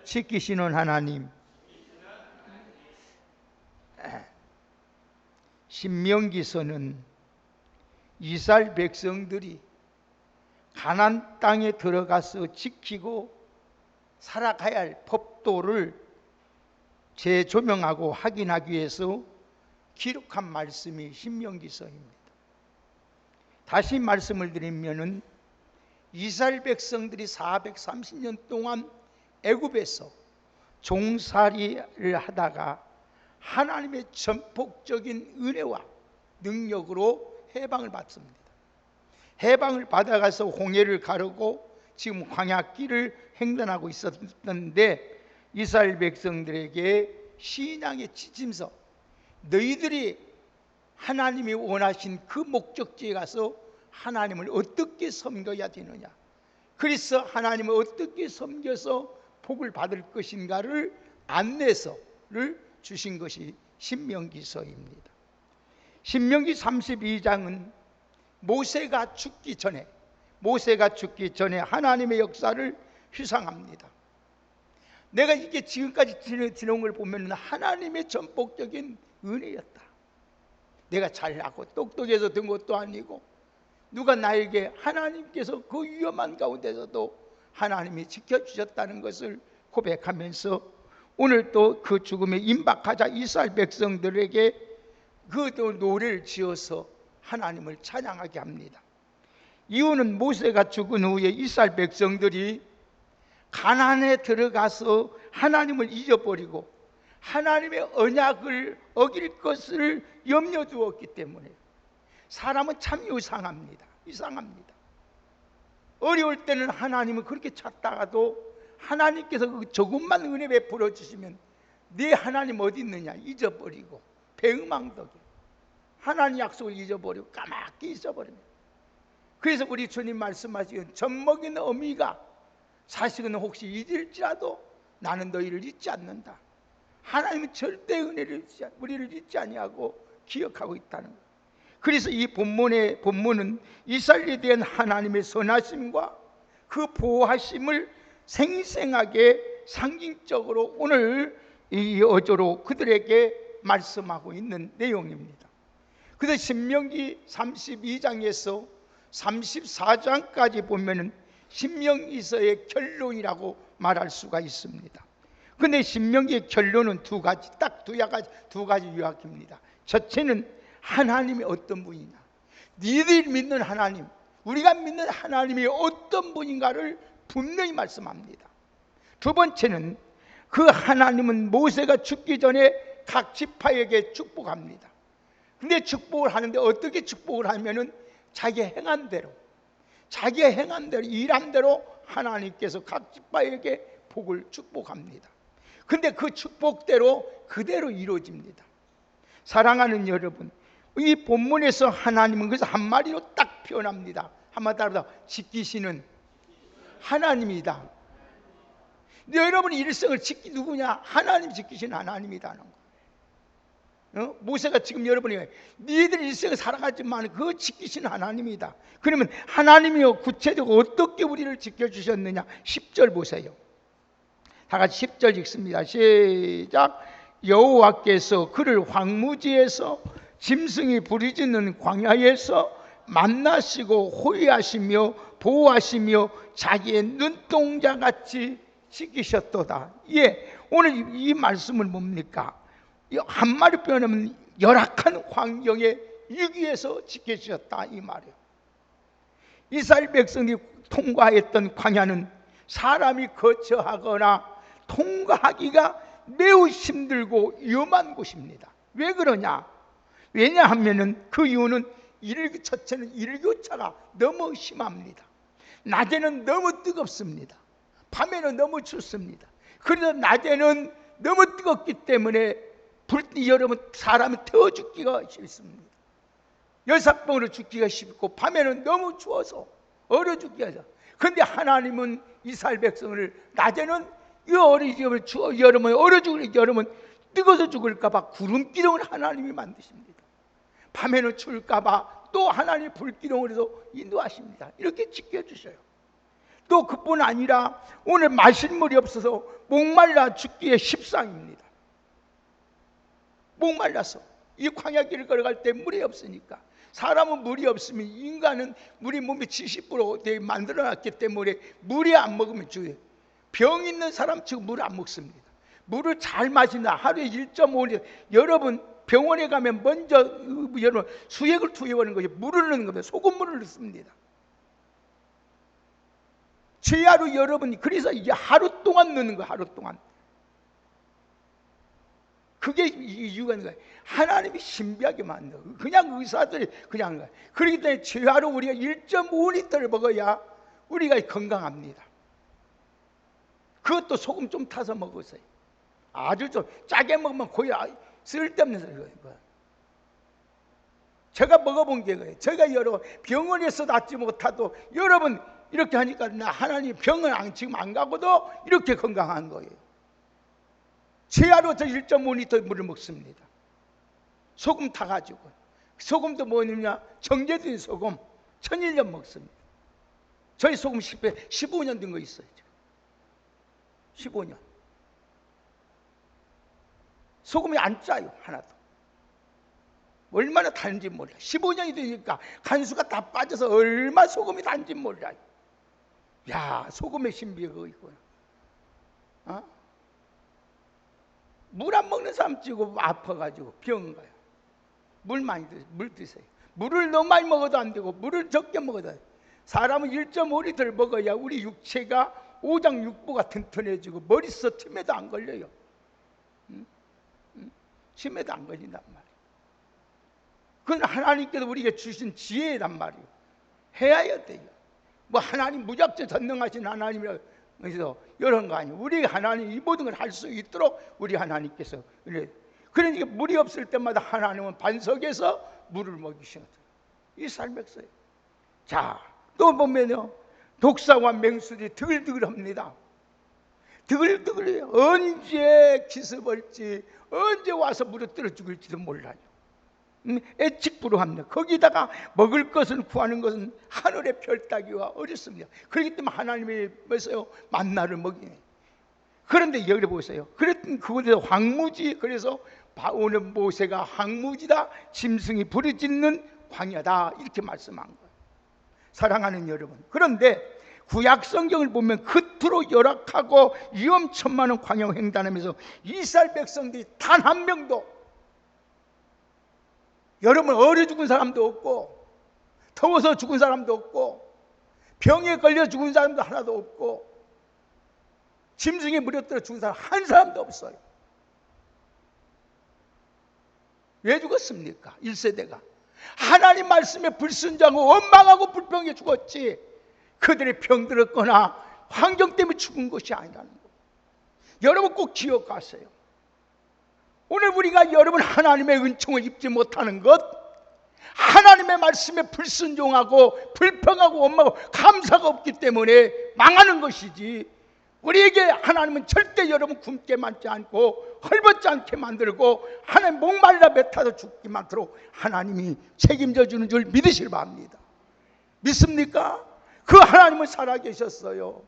지키시는 하나님. 신명기서는 이스라엘 백성들이 가나안 땅에 들어가서 지키고 살아가야 할 법도를 재조명하고 확인하기 위해서 기록한 말씀이 신명기서입니다. 다시 말씀을 드리면은 이스라엘 백성들이 430년 동안 애굽에서 종살이를 하다가 하나님의 전폭적인 은혜와 능력으로 해방을 받습니다. 해방을 받아가서 홍해를 가르고 지금 광야길을 횡단하고 있었는데 이스라엘 백성들에게 신앙의 지침서, 너희들이 하나님이 원하신 그 목적지에 가서 하나님을 어떻게 섬겨야 되느냐, 그래서 하나님을 어떻게 섬겨서 복을 받을 것인가를 안내서를 주신 것이 신명기서입니다. 신명기 32장은 모세가 죽기 전에 하나님의 역사를 회상합니다. 내가 이게 지금까지 지내온 걸 보면 하나님의 전폭적인 은혜였다. 내가 잘나고 똑똑해서 된 것도 아니고, 누가 나에게 하나님께서 그 위험한 가운데서도 하나님이 지켜주셨다는 것을 고백하면서 오늘 또 그 죽음에 임박하자 이스라엘 백성들에게 그 노래를 지어서 하나님을 찬양하게 합니다. 이유는 모세가 죽은 후에 이스라엘 백성들이 가나안에 들어가서 하나님을 잊어버리고 하나님의 언약을 어길 것을 염려 두었기 때문에. 사람은 참 이상합니다. 어려울 때는 하나님을 그렇게 찾다가도 하나님께서 그 조금만 은혜 베풀어 주시면 네 하나님 어디 있느냐 잊어버리고 배은망덕에 하나님 약속을 잊어버리고 까맣게 잊어버립니다. 그래서 우리 주님 말씀하시기를 젖먹이는 어미가 자식은 혹시 잊을지라도 나는 너희를 잊지 않는다. 하나님은 절대 우리를 잊지 아니하고 기억하고 있다는 것. 그래서 이 본문은 이스라엘에 대한 하나님의 선하심과 그 보호하심을 생생하게 상징적으로 오늘 이 어조로 그들에게 말씀하고 있는 내용입니다. 그래서 신명기 32장에서 34장까지 보면은 신명기서의 결론이라고 말할 수가 있습니다. 그런데 신명기의 결론은 두 가지 요약입니다. 첫째는 하나님이 어떤 분이냐, 니들이 믿는 하나님, 우리가 믿는 하나님이 어떤 분인가를 분명히 말씀합니다. 두 번째는 그 하나님은 모세가 죽기 전에 각 지파에게 축복합니다. 근데 축복을 하는데 어떻게 축복을 하면은 자기가 행한 대로 일한 대로 하나님께서 각 지파에게 복을 축복합니다. 근데 그 축복대로 그대로 이루어집니다. 사랑하는 여러분, 이 본문에서 하나님은 그래서 한마디로 딱 표현합니다. 한마디 따라서 지키시는 하나님이다. 여러분이 일생을 누구냐? 하나님 지키시는 하나님이다는 거. 모세가 지금 여러분이 니들 일생을 살아가지만 그거 지키시는 하나님이다. 그러면 하나님이요 구체적으로 어떻게 우리를 지켜주셨느냐? 10절 보세요. 다 같이 10절 읽습니다. 시작. 여호와께서 그를 황무지에서 짐승이 부르짖는 광야에서 만나시고 호위하시며 보호하시며 자기의 눈동자같이 지키셨도다. 오늘 이 말씀은 뭡니까? 한마디 표현하면 열악한 환경에 위기에서 지켜주셨다 이 말이에요. 이스라엘 백성이 통과했던 광야는 사람이 거처하거나 통과하기가 매우 힘들고 위험한 곳입니다. 왜 그러냐? 왜냐하면은 그 이유는 첫째는 일교차가 너무 심합니다. 낮에는 너무 뜨겁습니다. 밤에는 너무 춥습니다. 그래서 낮에는 너무 뜨겁기 때문에 여러분 사람이 태워 죽기가 쉽습니다. 열사병으로 죽기가 쉽고 밤에는 너무 추워서 얼어 죽기가 쉽습니다. 그런데 하나님은 이스라엘 백성을 낮에는 여름은 얼어 죽을 여름은 뜨거워서 죽을까봐 구름기둥을 하나님이 만드십니다. 밤에는 추울까봐 또 하나님 불기둥을 해서 인도하십니다. 이렇게 지켜주셔요. 또 그뿐 아니라 오늘 마실 물이 없어서 목말라 죽기에 십상입니다. 목말라서 이 광야길을 걸어갈 때 물이 없으니까. 사람은 물이 없으면, 인간은 물이 몸에 70% 만들어놨기 때문에 물이 안 먹으면 죽어요. 병 있는 사람 지금 물 안 먹습니다. 물을 잘 마신다. 하루에 1.5리터. 여러분 병원에 가면 먼저 여러분 수액을 투여하는 것이 물을 넣는 겁니다. 소금물을 넣습니다. 최하로 여러분이, 그래서 이게 하루 동안 넣는 거예요. 하루 동안. 그게 이유가 있는 거예요. 하나님이 신비하게 만들어. 그냥 의사들이 그냥 하는 거예요. 그렇기 때문에 최하로 우리가 1.5리터를 먹어야 우리가 건강합니다. 그것도 소금 좀 타서 먹으세요. 아주 좀 짜게 먹으면 거의 쓸데없는 소리예요. 제가 먹어본 게 그래요. 제가 여러분 병원에서 낫지 못하도 여러분 이렇게 하니까 하나님 병은 지금 안 가고도 이렇게 건강한 거예요. 최하로 저 1.5리터 물을 먹습니다. 소금 타가지고. 소금도 뭐냐? 정제된 소금 1000년 먹습니다. 저희 소금 15년 된 거 있어요. 15년. 소금이 안 짜요. 하나도. 얼마나 단지 몰라. 15년이 되니까 간수가 다 빠져서 얼마나 소금이 단지 몰라요. 야, 소금의 신비가 그거 있구나. 물 안 먹는 사람 찌고 아파가지고 병 가요. 물 많이 드세요. 물 드세요. 물을 너무 많이 먹어도 안 되고 물을 적게 먹어도 안 돼요. 사람은 1.5리터를 먹어야 우리 육체가 오장육부가 튼튼해지고 머릿속 치매도 안 걸려요. 치매도 안 걸린단 말이에요. 그건 하나님께서 우리에게 주신 지혜란 말이에요. 해야 돼요. 뭐 하나님 무작정 전능하신 하나님이라서 이런 거 아니에요. 우리 하나님 이 모든 걸 할 수 있도록 우리 하나님께서 그래. 그러니까 물이 없을 때마다 하나님은 반석에서 물을 먹이시거든요. 이 삶백서요. 자, 또 보면요, 독사와 맹수들이 드글드글합니다. 드글드글해요. 언제 기습할지, 언제 와서 무너뜨려 죽을지도 몰라요. 애측불허합니다. 거기다가 먹을 것을 구하는 것은 하늘의 별 따기와 어렵습니다. 그렇기 때문에 하나님이 뭐였어요? 만나를 먹이네. 그런데 여기 보세요. 그랬더니 그곳에서 황무지, 그래서 오늘 모세가 황무지다, 짐승이 부르짖는 광야다, 이렇게 말씀한 거예요. 사랑하는 여러분, 그런데 구약 성경을 보면 겉으로 열악하고 위험천만한 광야 횡단하면서 이스라엘 백성들이 단 한 명도, 여러분 얼어 죽은 사람도 없고, 더워서 죽은 사람도 없고, 병에 걸려 죽은 사람도 하나도 없고, 짐승에 물려들어 죽은 사람 한 사람도 없어요. 왜 죽었습니까? 1세대가 하나님 말씀에 불순종하고 원망하고 불평해 죽었지, 그들의 병들었거나 환경 때문에 죽은 것이 아니라는 거. 여러분 꼭 기억하세요. 오늘 우리가 여러분 하나님의 은총을 입지 못하는 것, 하나님의 말씀에 불순종하고 불평하고 원망하고 감사가 없기 때문에 망하는 것이지, 우리에게 하나님은 절대 여러분 굶게 만지 않고 헐벗지 않게 만들고 하나님 목말라 뱉어서 죽게 만들어 하나님이 책임져 주는 줄 믿으시길 바랍니다. 믿습니까? 그 하나님은 살아계셨어요.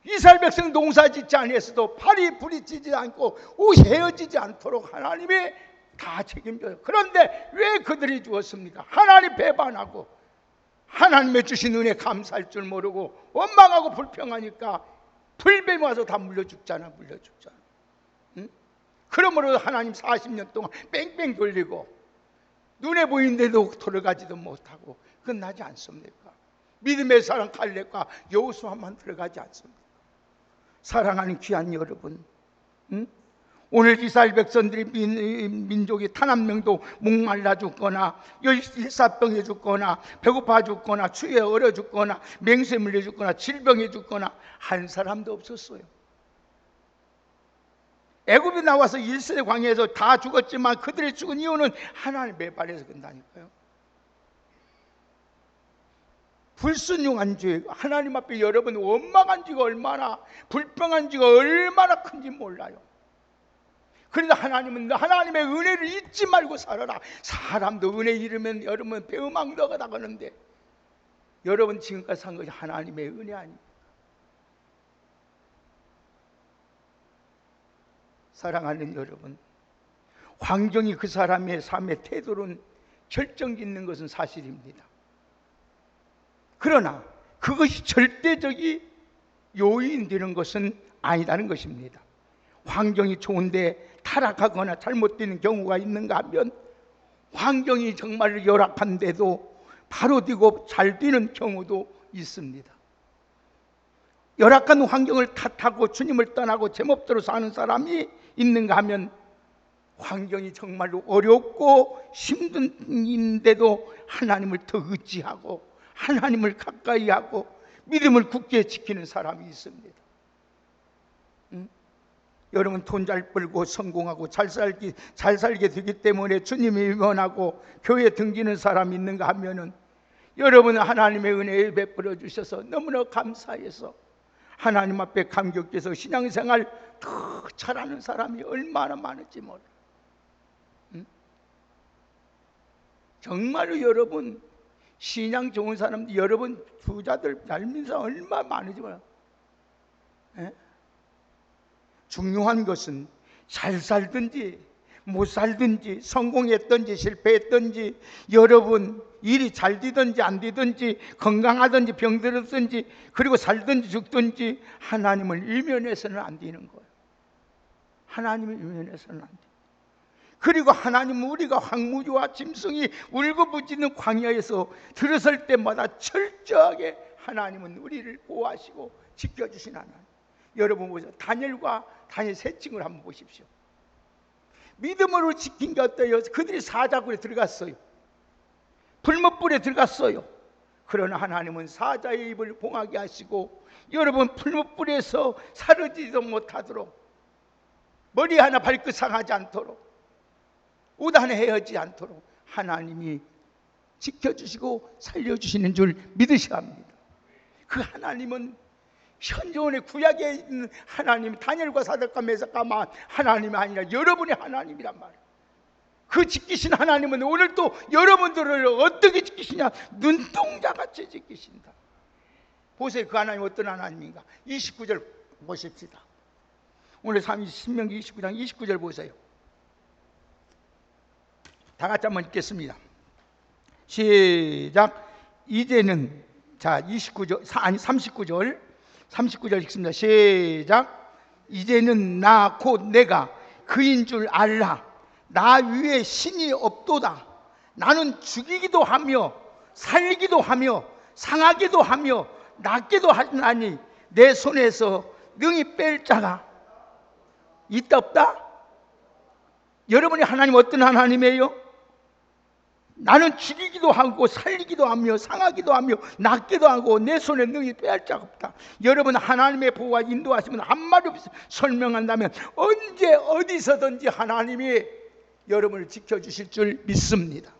이스라엘 백성 농사짓지 아니했어도 팔이 부딪히지 않고 옷이 헤어지지 않도록 하나님이 다 책임져요. 그런데 왜 그들이 죽었습니까? 하나님 배반하고 하나님의 주신 은혜 감사할 줄 모르고 원망하고 불평하니까 불뱀이 와서 다 물려 죽잖아. 응? 그러므로 하나님 40년 동안 뺑뺑 돌리고 눈에 보이는데도 들어가지도 못하고 끝나지 않습니까? 믿음의 사람 갈렙과 여호수아만 들어가지 않습니까? 사랑하는 귀한 여러분, 응? 오늘 이스라엘 백성들이 민족이 단 한 명도 목말라 죽거나 일사병에 죽거나 배고파 죽거나 추위에 얼어 죽거나 맹수에 물려 죽거나 질병에 죽거나 한 사람도 없었어요. 애굽에 나와서 1세대 광야에서 다 죽었지만 그들이 죽은 이유는 하나님의 발에서 그런다니까요. 불순종한 죄, 하나님 앞에 여러분 원망한 지가 얼마나, 불평한 지가 얼마나 큰지 몰라요. 그러나 하나님은 하나님의 은혜를 잊지 말고 살아라. 사람도 은혜 잃으면 여러분 배은망덕하다 그러는데 여러분 지금까지 산 것이 하나님의 은혜 아닙니까? 사랑하는 여러분, 환경이 그 사람의 삶의 태도는 결정짓는 것은 사실입니다. 그러나 그것이 절대적인 요인이 되는 것은 아니다는 것입니다. 환경이 좋은데 타락하거나 잘못되는 경우가 있는가 하면, 환경이 정말 열악한데도 바로 되고 잘 되는 경우도 있습니다. 열악한 환경을 탓하고 주님을 떠나고 제멋대로 사는 사람이 있는가 하면, 환경이 정말로 어렵고 힘든데도 하나님을 더 의지하고 하나님을 가까이 하고 믿음을 굳게 지키는 사람이 있습니다. 여러분, 돈 잘 벌고 성공하고 잘 살게 되기 때문에 주님이 원하고 교회 등지는 사람이 있는가 하면은, 여러분은 하나님의 은혜에 베풀어 주셔서 너무나 감사해서 하나님 앞에 감격해서 신앙생활 더 잘하는 사람이 얼마나 많은지 몰라. 정말로 여러분, 신앙 좋은 사람들, 여러분 부자들 닮은 사람 얼마나 많은지 몰라. 중요한 것은 잘 살든지 못 살든지, 성공했든지 실패했든지, 여러분 일이 잘 되든지 안 되든지, 건강하든지 병들었든지, 그리고 살든지 죽든지 하나님을 일면해서는 안 되는 거예요. 하나님을 일면해서는 안 돼요. 그리고 하나님은 우리가 황무지와 짐승이 울고부짖는 광야에서 들어설 때마다 철저하게 하나님은 우리를 보호하시고 지켜주신 하나님. 여러분 보세요. 다니엘과 다니엘 세 친구를 한번 보십시오. 믿음으로 지킨 게 어때요? 그들이 사자굴에 들어갔어요. 풀무불에 들어갔어요. 그러나 하나님은 사자의 입을 봉하게 하시고, 여러분 풀무불에서 사르지도 못하도록, 머리 하나 발끝 상하지 않도록, 옷 하나 헤어지지 않도록 하나님이 지켜주시고 살려주시는 줄 믿으셔야 합니다. 그 하나님은 현존의 구약에 있는 하나님, 다니엘과 사드락과 메삭과 하나님이 아니라 여러분의 하나님이란 말이에요. 그 지키신 하나님은 오늘도 여러분들을 어떻게 지키시냐? 눈동자같이 지키신다. 보세요. 그 하나님 어떤 하나님인가? 29절 보십시다. 오늘 신명기 29장 29절 보세요. 다 같이 한번 읽겠습니다. 시작. 이제는, 자 29절 아니 39절 읽습니다. 시작. 이제는 나 곧 내가 그인 줄 알라. 나 위에 신이 없도다. 나는 죽이기도 하며 살기도 하며 상하기도 하며 낫기도 하나니 내 손에서 능히 뺄 자가 있다 없다? 여러분이 하나님 어떤 하나님이에요? 나는 죽이기도 하고 살리기도 하며 상하기도 하며 낫기도 하고 내 손에 능히 빼앗을 자가 없다. 여러분 하나님의 보호와 인도하시면 한마디 없이 설명한다면 언제 어디서든지 하나님이 여러분을 지켜주실 줄 믿습니다.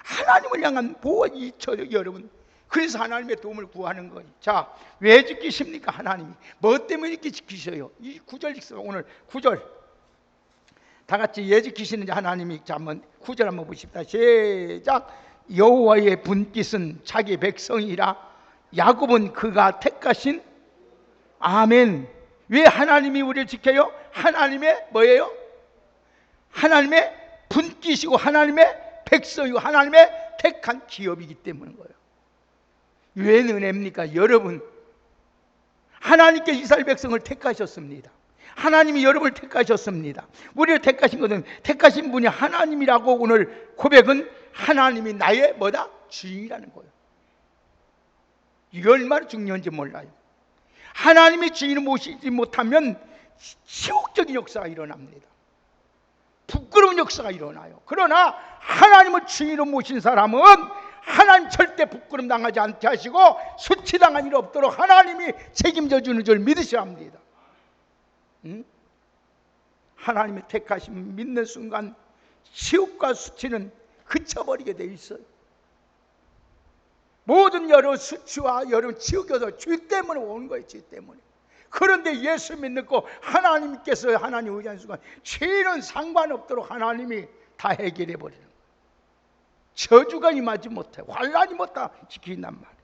하나님을 향한 보호가 있죠, 여러분. 그래서 하나님의 도움을 구하는 거예요. 자, 왜 지키십니까? 하나님이 뭐 때문에 이렇게 지키셔요? 이 9절 읽어요. 오늘 9절 다 같이 왜 지키시는지 하나님이, 자 한번 9절 한번 보십시다. 시작. 여호와의 분깃은 자기 백성이라 야곱은 그가 택하신. 아멘. 왜 하나님이 우리를 지켜요? 하나님의 뭐예요? 하나님의 분깃이고 하나님의 백성이고 하나님의 택한 기업이기 때문인 거예요. 왜 은혜입니까? 여러분, 하나님께 이스라엘 백성을 택하셨습니다. 하나님이 여러분을 택하셨습니다. 우리를 택하신 것은, 택하신 분이 하나님이라고 오늘 고백은 하나님이 나의 뭐다? 주인이라는 거예요. 이게 얼마나 중요한지 몰라요. 하나님이 주인을 모시지 못하면 치욕적인 역사가 일어납니다. 부끄러운 역사가 일어나요. 그러나 하나님을 주인으로 모신 사람은 하나님 절대 부끄럼 당하지 않게 하시고 수치당한 일 없도록 하나님이 책임져 주는 줄 믿으셔야 합니다. 하나님의 택하심 믿는 순간 치욕과 수치는 그쳐버리게 돼 있어요. 모든 여러 수치와 여러 치욕에서 죄 때문에 오는 거예요. 죄 때문에. 그런데 예수 믿고 하나님께서 하나님 의지하는 순간 죄는 상관없도록 하나님이 다 해결해 버리는 거예요. 저주가 임하지 못해, 환란이 못하 지킨단 말이에요.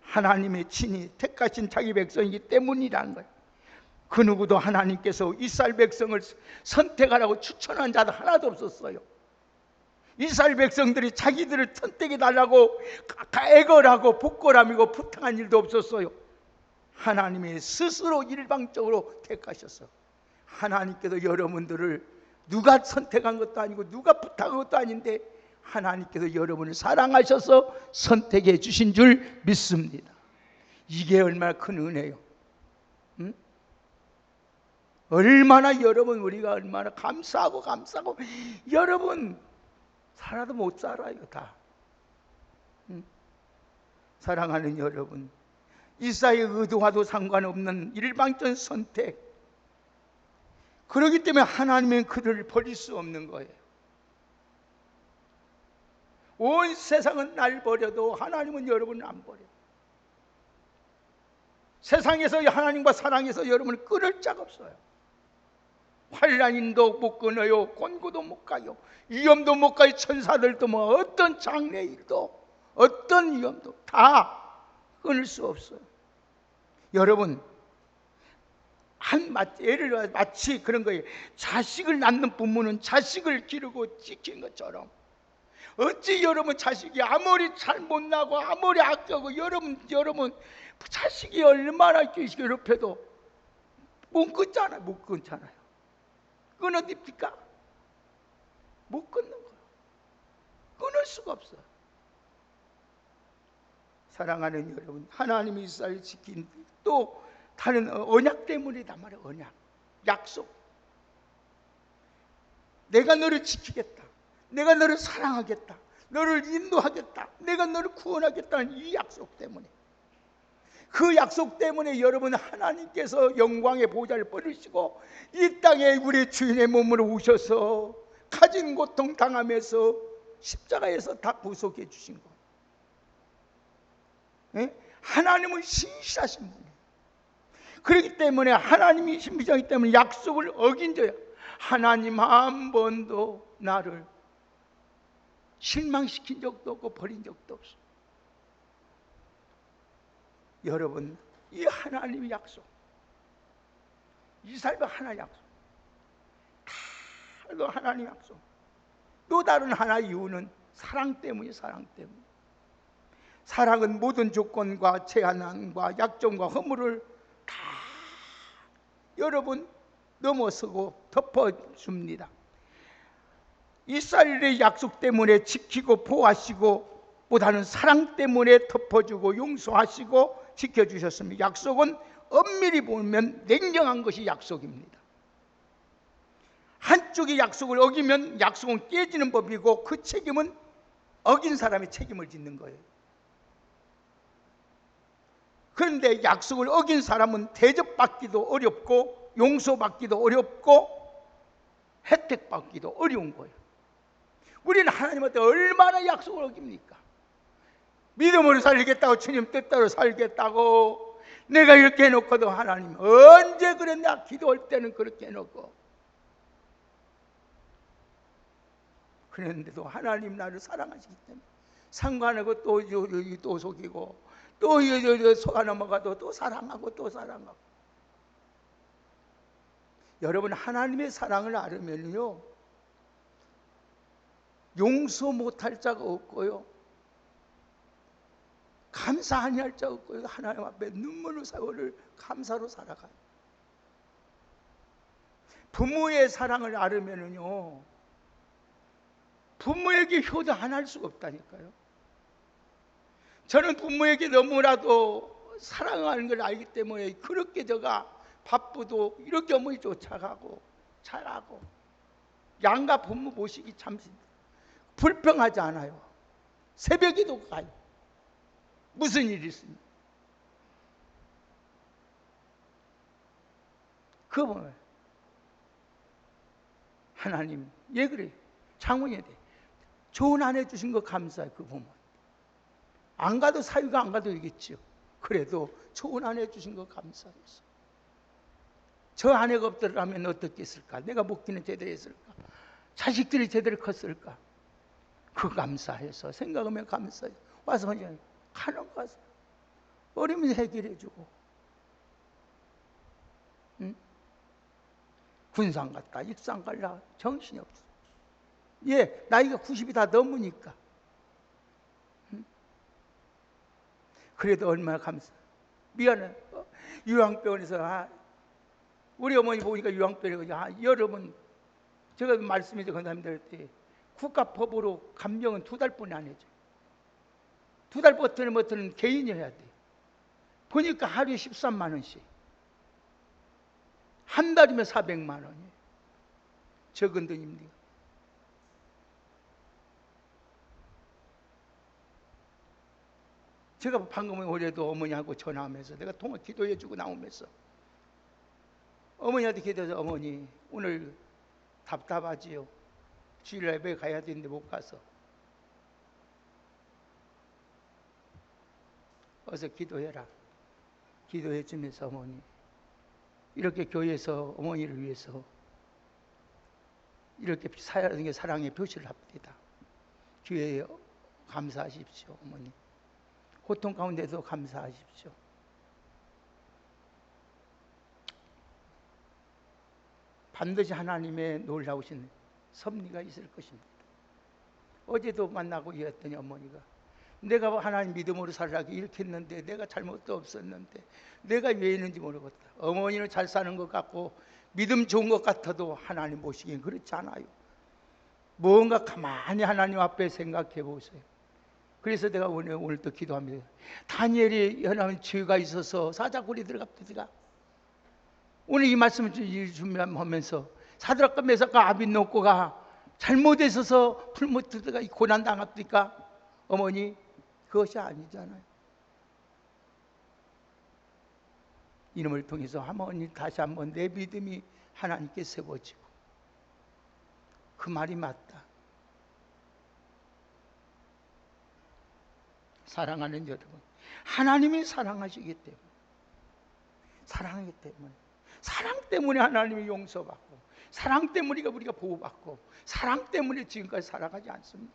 하나님의 친히 택하신 자기 백성이기 때문이라는 거예요. 그 누구도 하나님께서 이스라엘 백성을 선택하라고 추천한 자도 하나도 없었어요. 이스라엘 백성들이 자기들을 선택해 달라고 애걸하고 부끄러움이고 부탁한 일도 없었어요. 하나님이 스스로 일방적으로 택하셨어. 하나님께서 여러분들을 누가 선택한 것도 아니고 누가 부탁한 것도 아닌데 하나님께서 여러분을 사랑하셔서 선택해 주신 줄 믿습니다. 이게 얼마나 큰 은혜요. 응? 얼마나 여러분, 우리가 얼마나 감사하고 여러분 살아도 못 살아요 다. 응? 사랑하는 여러분, 이사의 의도와도 상관없는 일방적 선택, 그렇기 때문에 하나님은 그들을 버릴 수 없는 거예요. 온 세상은 날 버려도 하나님은 여러분을 안 버려요. 세상에서 하나님과 사랑해서 여러분을 끊을 자가 없어요. 환난도 못 끊어요. 곤고도 못 가요. 위험도 못 가요. 천사들도 뭐 어떤 장래일도 어떤 위험도 다 끊을 수 없어요. 여러분, 예를 들어 마치 그런 거예요. 자식을 낳는 부모는 자식을 기르고 지킨 것처럼, 어찌 여러분 자식이 아무리 잘 못 나고 아무리 아껴고 여러분 자식이 얼마나 괴롭혀도 못 끊잖아요. 못 끊잖아요. 끊어집니까? 못 끊는 거예요. 끊을 수가 없어요. 사랑하는 여러분, 하나님이 이스라엘을 지킨 또 다른 언약 때문이다 말이에요. 언약, 약속. 내가 너를 지키겠다, 내가 너를 사랑하겠다, 너를 인도하겠다, 내가 너를 구원하겠다는 이 약속 때문에, 그 약속 때문에 여러분, 하나님께서 영광의 보좌를 버리시고 이 땅에 우리 주인의 몸으로 오셔서 가진 고통 당하면서 십자가에서 다 구속해 주신 거예요. 하나님은 신실하신 분이에요. 그렇기 때문에 하나님이 신비자이기 때문에 약속을 어긴 자야. 하나님 한 번도 나를 실망시킨 적도 없고 버린 적도 없어. 여러분, 이 하나님의 약속, 이스라엘과 하나의 약속, 다 하나님의 약속. 또 다른 하나의 이유는 사랑 때문이에요. 사랑 때문에. 사랑은 모든 조건과 제한과 약점과 허물을 다 여러분 넘어서고 덮어줍니다. 이스라엘의 약속 때문에 지키고 보호하시고, 보다는 사랑 때문에 덮어주고 용서하시고 지켜주셨습니다. 약속은 엄밀히 보면 냉정한 것이 약속입니다. 한쪽이 약속을 어기면 약속은 깨지는 법이고 그 책임은 어긴 사람이 책임을 짓는 거예요. 그런데 약속을 어긴 사람은 대접받기도 어렵고 용서받기도 어렵고 혜택받기도 어려운 거예요. 우리는 하나님한테 얼마나 약속을 어깁니까? 믿음으로 살겠다고, 주님 뜻대로 살겠다고 내가 이렇게 해놓고도 하나님 언제 그랬냐, 기도할 때는 그렇게 해놓고. 그랬는데도 하나님 나를 사랑하시기 때문에 상관하고 또 속이고 또 속아 넘어가도 또 사랑하고 또 사랑하고. 여러분, 하나님의 사랑을 알으면요 용서 못할 자가 없고요 감사 아니할 자가 없고요 하나님 앞에 눈물로 사고를 감사로 살아가요. 부모의 사랑을 알으면요 부모에게 효도 안 할 수가 없다니까요. 저는 부모에게 너무나도 사랑하는 걸 알기 때문에 그렇게 제가 바쁘도 이렇게 어머니 쫓아가고 잘하고 양가 부모 모시기 참 불평하지 않아요. 새벽에도 가요. 무슨 일이 있습니까? 그거 보면 하나님 왜 그래? 장모님에 대해 좋은 아내 주신 거 감사해. 그 부모 안 가도 사위가 안 가도 되겠죠. 그래도 좋은 아내 주신 거 감사해서. 저 아내가 없더라면 어떻게 했을까? 내가 먹기는 제대로 했을까? 자식들이 제대로 컸을까? 그 감사해서 생각하면 감사해. 와서 그냥 가는 가서 어려면 해결해주고, 응? 군산 갔다 익산 갈라 정신이 없어. 예, 나이가 90이 다 넘으니까. 응? 그래도 얼마나 감사. 미안해. 요양병원에서 우리 어머니 보니까 요양병원에 여러분, 제가 말씀해서 건사님들 때 국가법으로 간병은 2달뿐이 안 해줘. 2달 버티는 개인이 해야 돼. 보니까 하루에 13만 원씩. 한 달이면 400만 원이에요. 적은 돈입니다. 제가 방금 올해도 어머니하고 전화하면서 내가 통화 기도해주고 나오면서 어머니한테 기도해서, 어머니 오늘 답답하지요. 주일 예배 가야 되는데 못 가서 어서 기도해라. 기도해 주면서 어머니 이렇게 교회에서 어머니를 위해서 이렇게 사랑의 표시를 합니다. 교회에 감사하십시오. 어머니 고통 가운데도 감사하십시오. 반드시 하나님의 놀라우신 섭리가 있을 것입니다. 어제도 만나고 이랬더니 어머니가 내가 하나님 믿음으로 살라고 이렇게 했는데 내가 잘못도 없었는데 내가 왜 했는지 모르겠다. 어머니는 잘 사는 것 같고 믿음 좋은 것 같아도 하나님 보시기엔 그렇지 않아요. 뭔가 가만히 하나님 앞에 생각해 보세요. 그래서 내가 오늘 또 기도합니다. 다니엘이 하나님 죄가 있어서 사자굴에 들어갑니다. 오늘 이 말씀을 준비하면서 사드락과 메삭과 아벳노고가 잘못에 있어서 풀무트가 고난 당합니까? 어머니 그것이 아니잖아요. 이놈을 통해서 어머니 다시 한번 내 믿음이 하나님께 세워지고 그 말이 맞다. 사랑하는 여러분, 하나님이 사랑하시기 때문에, 사랑하기 때문에, 사랑 때문에 하나님이 용서받고, 사랑 때문에 우리가 보호받고, 사랑 때문에 지금까지 살아가지 않습니까?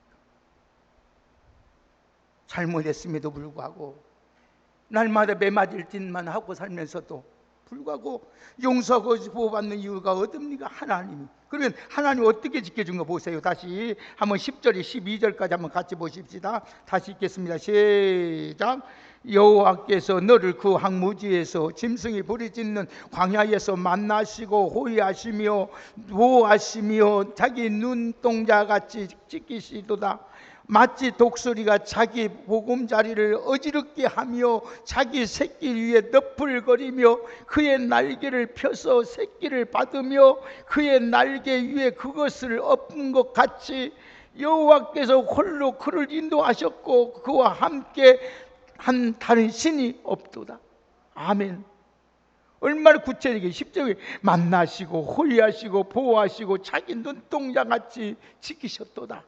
잘못했음에도 불구하고 날마다 매맞을 짓만 하고 살면서도 불구하고 용서하고 보호받는 이유가 어딥니까? 하나님이. 그러면 하나님 어떻게 지켜준 거 보세요. 다시 한번 10절에 12절까지 한번 같이 보십시다. 다시 읽겠습니다. 시작. 여호와께서 너를 그 황무지에서 짐승이 부르짖는 광야에서 만나시고 호위하시며 보호하시며 자기 눈동자같이 지키시도다. 마치 독수리가 자기 보금자리를 어지럽게 하며 자기 새끼 위에 너풀거리며 그의 날개를 펴서 새끼를 받으며 그의 날개 위에 그것을 엎은 것 같이 여호와께서 홀로 그를 인도하셨고 그와 함께 한 다른 신이 없도다. 아멘. 얼마나 구체적이게 10절에 만나시고 호위하시고 보호하시고 자기 눈동자같이 지키셨도다.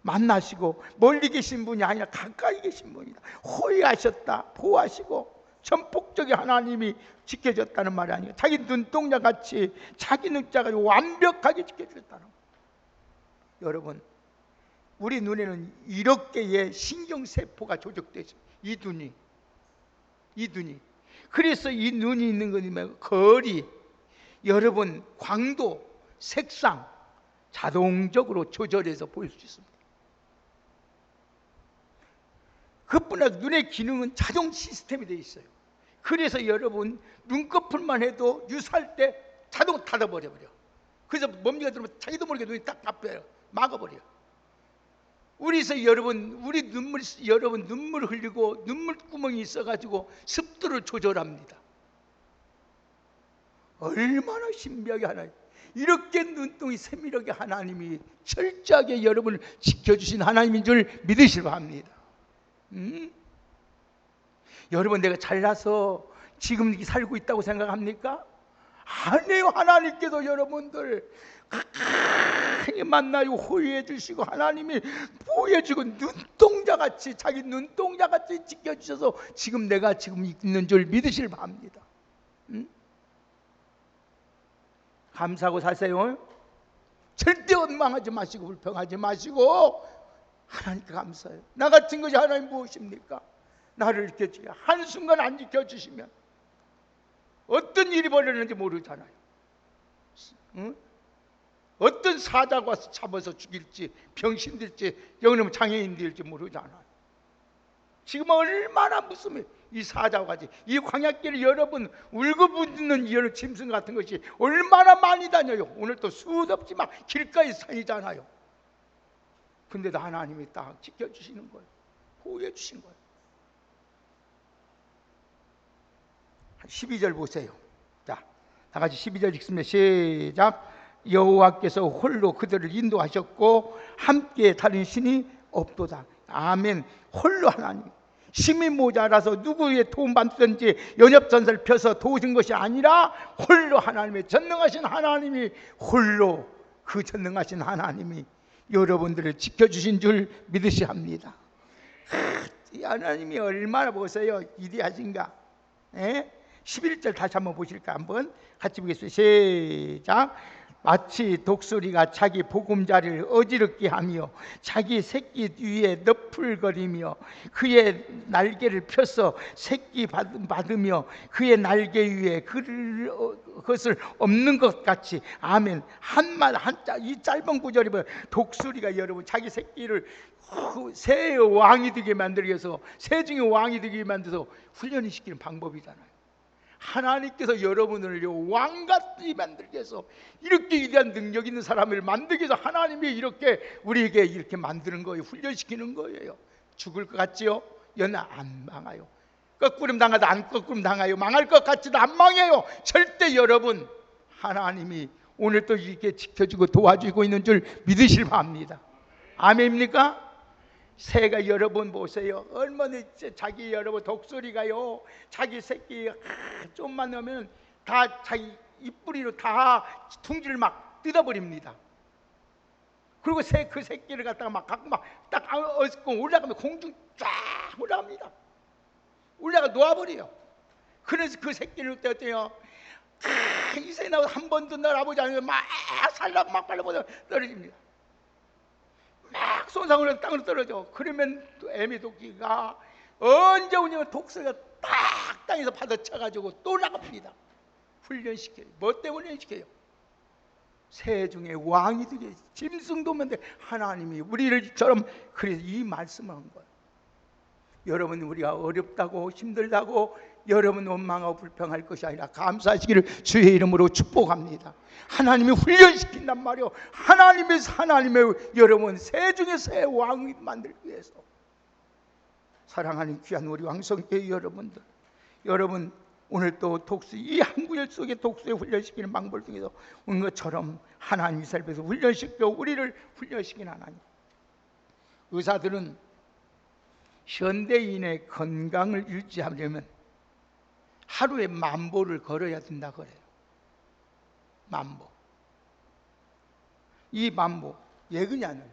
만나시고 멀리 계신 분이 아니라 가까이 계신 분이다. 호위하셨다. 보호하시고 전폭적인 하나님이 지켜줬다는 말이 아니에요. 자기 눈동자같이 자기 눈자가 완벽하게 지켜줬다는 거예요. 여러분, 우리 눈에는 이렇게의 신경세포가 조직되어 있어요. 이 눈이. 그래서 이 눈이 있는 거는 거리, 여러분 광도, 색상 자동적으로 조절해서 보일 수 있습니다. 그뿐 아니라 눈의 기능은 자동 시스템이 되어 있어요. 그래서 여러분 눈꺼풀만 해도 유사할 때 자동 닫아버려. 그래서 먼지가 들어오면 자기도 모르게 눈이 딱 닫혀요. 막아버려. 우리서 여러분 눈물 흘리고 눈물구멍이 있어가지고 습도를 조절합니다. 얼마나 신비하게 하나님, 이렇게 눈동이 세밀하게 하나님이 철저하게 여러분을 지켜주신 하나님인 줄 믿으시기 바랍니다. 여러분, 내가 잘나서 지금 살고 있다고 생각합니까? 아니에요. 하나님께서 여러분들 가까이 만나고 호위해 주시고 하나님이 보호해 주고 눈동자같이 자기 눈동자같이 지켜주셔서 지금 내가 지금 있는 줄 믿으시길 바랍니다. 감사하고 사세요. 절대 원망하지 마시고 불평하지 마시고 하나님께 감사해요. 나 같은 것이 하나님 무엇입니까? 나를 이렇게 한순간 안 지켜주시면 어떤 일이 벌어졌는지 모르잖아요. 응? 어떤 사자가 와서 잡아서 죽일지, 병신들지, 영영 장애인들지 모르잖아요. 지금 얼마나 무섭게 이 사자와 같이 이 광야길을 여러분 울고불는 이런 짐승 같은 것이 얼마나 많이 다녀요. 오늘 또 수도 없이 막 길가에 다니잖아요. 근데도 하나님이 딱 지켜주시는 거예요. 보호해 주신 거예요. 12절 보세요. 자, 다 같이 12절 읽습니다. 시작. 여호와께서 홀로 그들을 인도하셨고 함께 다른 신이 없도다. 아멘. 홀로 하나님. 힘이 모자라서 누구의 도움 받든지 연합전선을 펴서 도우신 것이 아니라 홀로 하나님의 전능하신 하나님이 홀로 그 전능하신 하나님이 여러분들을 지켜주신 줄 믿으셔야 합니다. 이 하나님이 얼마나 보세요 위대하신가. 11절 다시 한번 보실까? 한번 같이 보겠습니다. 시작. 마치 독수리가 자기 보금자리를 어지럽게 하며 자기 새끼 위에 너풀거리며 그의 날개를 펴서 새끼 받으며 그의 날개 위에 그것을 없는 것 같이. 아멘. 이 짧은 구절이 뭐예요? 독수리가 여러분 자기 새끼를 새의 왕이 되게 만들기 위해서, 새 중에 왕이 되게 만들어서 훈련을 시키는 방법이잖아요. 하나님께서 여러분을 왕같이 만들기 위해서, 이렇게 위대한 능력 있는 사람을 만들기 위해서 하나님이 이렇게 우리에게 이렇게 만드는 거예요. 훈련시키는 거예요. 죽을 것 같지요? 연하 안 망하요. 거꾸름 당하도 안 거꾸름 당하요. 망할 것 같지도 안 망해요. 절대. 여러분 하나님이 오늘 또 이렇게 지켜주고 도와주고 있는 줄 믿으실 바랍니다. 아멘입니까? 새가 여러분 보세요. 얼마나 자기 여러분 독수리가요 자기 새끼 좀만 넣으면 다 자기 입뿌리로 다 둥지를 막 뜯어버립니다. 그리고 그 새끼를 갖다가 막 갖고 막 딱 얹고 올라가면 공중 쫙 올라갑니다. 올라가 놓아버려요. 그래서 그 새끼를 어때요? 이 새 나와 한 번도 날아보지 않으면 막 살라고 막 발라보다 떨어집니다. 막 손상으로 땅으로 떨어져. 그러면 애미 도끼가 언제 오냐면 독수리가 딱 땅에서 받아쳐가지고 또 나갑니다. 훈련시켜요. 뭐 때문에 훈련시켜요? 새 중에 왕이 되게 짐승도면 돼. 하나님이 우리를처럼 그래서 이 말씀을 한 거예요. 여러분 우리가 어렵다고 힘들다고 여러분 원망하고 불평할 것이 아니라 감사하시기를 주의 이름으로 축복합니다. 하나님이 훈련시킨단 말이요. 하나님의 여러분 새 중에 새 왕이 만들기 위해서. 사랑하는 귀한 우리 왕성교회 여러분들, 여러분 오늘 또 이 한구절 속에 독수에 훈련시키는 방법을 통해서 온 것처럼 하나님 삶에서 훈련시켜 우리를 훈련시킨 하나님. 의사들은 현대인의 건강을 유지하려면 하루에 10,000보를 걸어야 된다 그래요. 10,000보. 이 10,000보 왜 그러냐면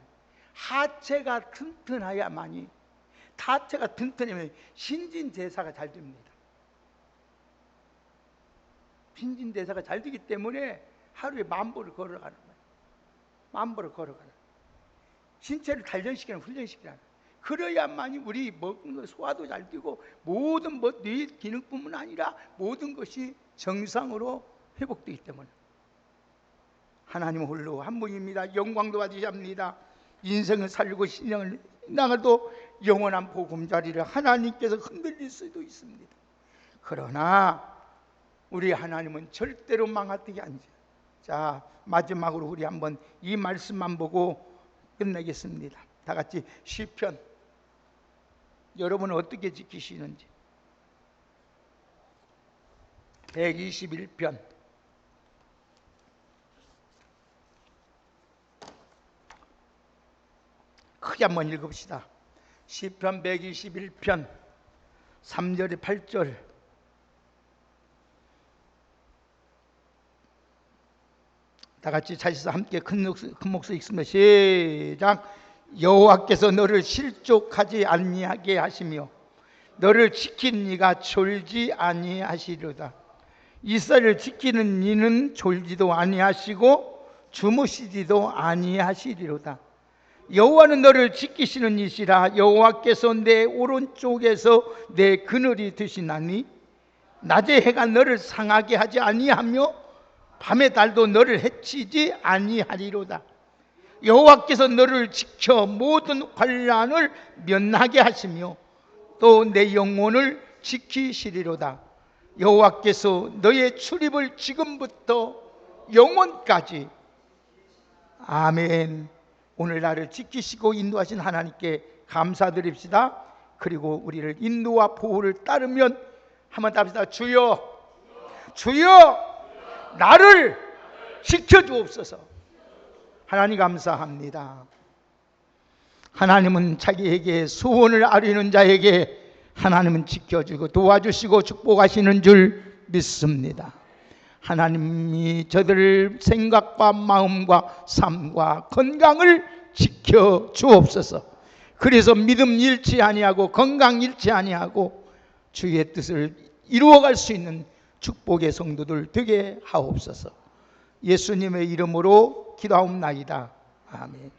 하체가 튼튼해야만이, 하체가 튼튼하면 신진대사가 잘 됩니다. 신진대사가 잘 되기 때문에 하루에 10,000보를 걸어가는 거예요. 10,000보를 걸어가는, 신체를 단련시키는 훈련시키는. 그래야만이 우리 먹는 거 소화도 잘 되고 모든 뇌 기능뿐만 아니라 모든 것이 정상으로 회복되기 때문에. 하나님은 홀로 한 분입니다. 영광도 받으셔야 합니다. 인생을 살고 신앙을 나가도 영원한 보금자리를 하나님께서 흔들릴 수도 있습니다. 그러나 우리 하나님은 절대로 망하게 안 돼요. 자, 마지막으로 우리 한번 이 말씀만 보고 끝내겠습니다. 다 같이 시편, 여러분은 어떻게 지키시는지. 121편 크게 한번 읽읍시다. 시편 121편 3절에 8절. 다 같이 자시서 함께 큰 목소리 읽습니다. 시작. 여호와께서 너를 실족하지 아니하게 하시며 너를 지킨 이가 졸지 아니하시리로다. 이스라엘을 지키는 이는 졸지도 아니하시고 주무시지도 아니하시리로다. 여호와는 너를 지키시는 이시라. 여호와께서 내 오른쪽에서 내 그늘이 되시나니 낮에 해가 너를 상하게 하지 아니하며 밤의 달도 너를 해치지 아니하리로다. 여호와께서 너를 지켜 모든 환난을 면하게 하시며 또 내 영혼을 지키시리로다. 여호와께서 너의 출입을 지금부터 영원까지. 아멘. 오늘 나를 지키시고 인도하신 하나님께 감사드립시다. 그리고 우리를 인도와 보호를 따르면 한번 답시다. 주여, 주여, 나를 지켜주옵소서. 하나님 감사합니다. 하나님은 자기에게 소원을 아뢰는 자에게 하나님은 지켜주고 도와주시고 축복하시는 줄 믿습니다. 하나님이 저들 생각과 마음과 삶과 건강을 지켜 주옵소서. 그래서 믿음 잃지 아니하고 건강 잃지 아니하고 주의 뜻을 이루어갈 수 있는 축복의 성도들 되게 하옵소서. 예수님의 이름으로 기도하옵나이다. 아멘.